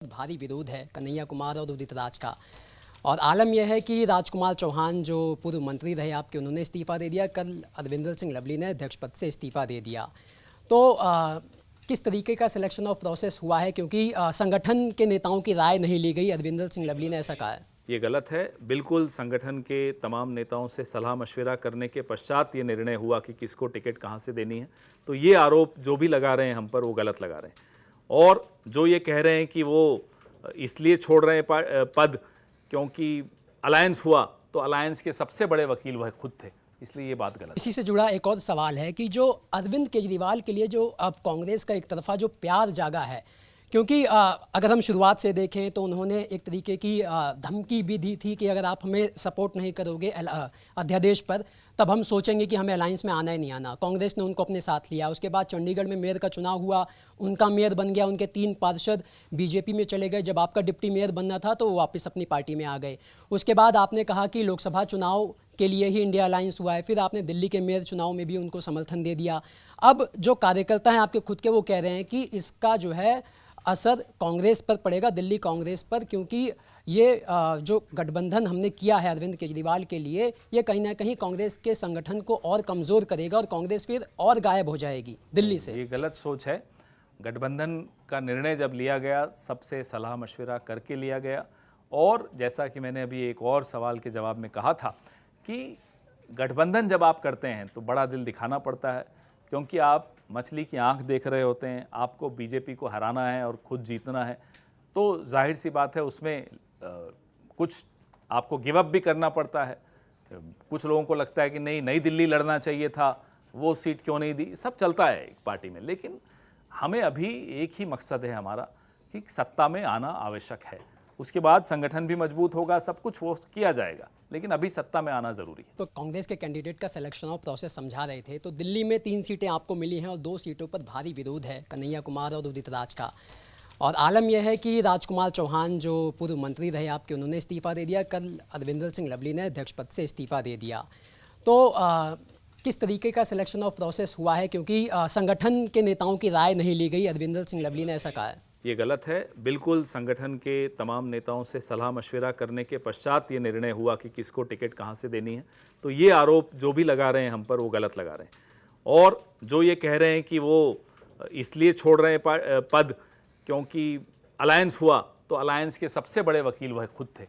भारी विरोध है कन्हैया कुमार और उदित राज का। और आलम यह है कि राजकुमार चौहान जो पूर्व मंत्री रहे आपके, उन्होंने इस्तीफा दे दिया। कल अरविंदर सिंह लवली ने अध्यक्ष पद से इस्तीफा दे दिया। तो किस तरीके का सिलेक्शन ऑफ प्रोसेस हुआ है, क्योंकि संगठन के नेताओं की राय नहीं ली गई, अरविंदर सिंह लवली ने ऐसा कहा है। ये गलत है। बिल्कुल संगठन के तमाम नेताओं से सलाह मशविरा करने के पश्चात ये निर्णय हुआ कि किसको टिकट कहाँ से देनी है। तो ये आरोप जो भी लगा रहे हैं हम पर, वो गलत लगा रहे हैं। और जो ये कह रहे हैं कि वो इसलिए छोड़ रहे हैं पद क्योंकि अलायंस हुआ, तो अलायंस के सबसे बड़े वकील वह खुद थे, इसलिए ये बात गलत है। इसी से जुड़ा एक और सवाल है कि जो अरविंद केजरीवाल के लिए जो अब कांग्रेस का एक तरफा जो प्यार जागा है, क्योंकि अगर हम शुरुआत से देखें तो उन्होंने एक तरीके की धमकी भी दी थी कि अगर आप हमें सपोर्ट नहीं करोगे अध्यादेश पर, तब हम सोचेंगे कि हमें अलायंस में आना ही नहीं आना। कांग्रेस ने उनको अपने साथ लिया। उसके बाद चंडीगढ़ में मेयर का चुनाव हुआ, उनका मेयर बन गया, उनके 3 पार्षद बीजेपी में चले गए। जब आपका डिप्टी मेयर बनना था तो वो वापस अपनी पार्टी में आ गए। उसके बाद आपने कहा कि लोकसभा चुनाव के लिए ही इंडिया अलायंस हुआ है, फिर आपने दिल्ली के मेयर चुनाव में भी उनको समर्थन दे दिया। अब जो कार्यकर्ता हैं आपके खुद के, वो कह रहे हैं कि इसका जो है असर कांग्रेस पर पड़ेगा, दिल्ली कांग्रेस पर, क्योंकि ये जो गठबंधन हमने किया है अरविंद केजरीवाल के लिए, ये कहीं ना कहीं कांग्रेस के संगठन को और कमज़ोर करेगा और कांग्रेस फिर और गायब हो जाएगी दिल्ली से। ये गलत सोच है। गठबंधन का निर्णय जब लिया गया, सबसे सलाह मशविरा करके लिया गया। और जैसा कि मैंने अभी एक और सवाल के जवाब में कहा था कि गठबंधन जब आप करते हैं तो बड़ा दिल दिखाना पड़ता है, क्योंकि आप मछली की आंख देख रहे होते हैं। आपको बीजेपी को हराना है और खुद जीतना है, तो जाहिर सी बात है उसमें कुछ आपको गिव अप भी करना पड़ता है। कुछ लोगों को लगता है कि नहीं, नई दिल्ली लड़ना चाहिए था, वो सीट क्यों नहीं दी, सब चलता है एक पार्टी में। लेकिन हमें अभी एक ही मकसद है हमारा कि सत्ता में आना आवश्यक है। उसके बाद संगठन भी मजबूत होगा, सब कुछ वो किया जाएगा, लेकिन अभी सत्ता में आना जरूरी है। तो कांग्रेस के कैंडिडेट का सिलेक्शन ऑफ प्रोसेस समझा रहे थे, तो दिल्ली में 3 सीटें आपको मिली हैं और 2 सीटों पर भारी विरोध है कन्हैया कुमार और उदित राज का। और आलम यह है कि राजकुमार चौहान जो पूर्व मंत्री रहे आपके, उन्होंने इस्तीफा दे दिया। कल अरविंदर सिंह लवली ने अध्यक्ष पद से इस्तीफा दे दिया। तो किस तरीके का सिलेक्शन ऑफ प्रोसेस हुआ है, क्योंकि संगठन के नेताओं की राय नहीं ली गई, अरविंदर सिंह लवली ने ऐसा कहा है। ये गलत है। बिल्कुल संगठन के तमाम नेताओं से सलाह मशविरा करने के पश्चात ये निर्णय हुआ कि किसको टिकट कहाँ से देनी है। तो ये आरोप जो भी लगा रहे हैं हम पर, वो गलत लगा रहे हैं। और जो ये कह रहे हैं कि वो इसलिए छोड़ रहे हैं पद क्योंकि अलायंस हुआ, तो अलायंस के सबसे बड़े वकील वह खुद थे,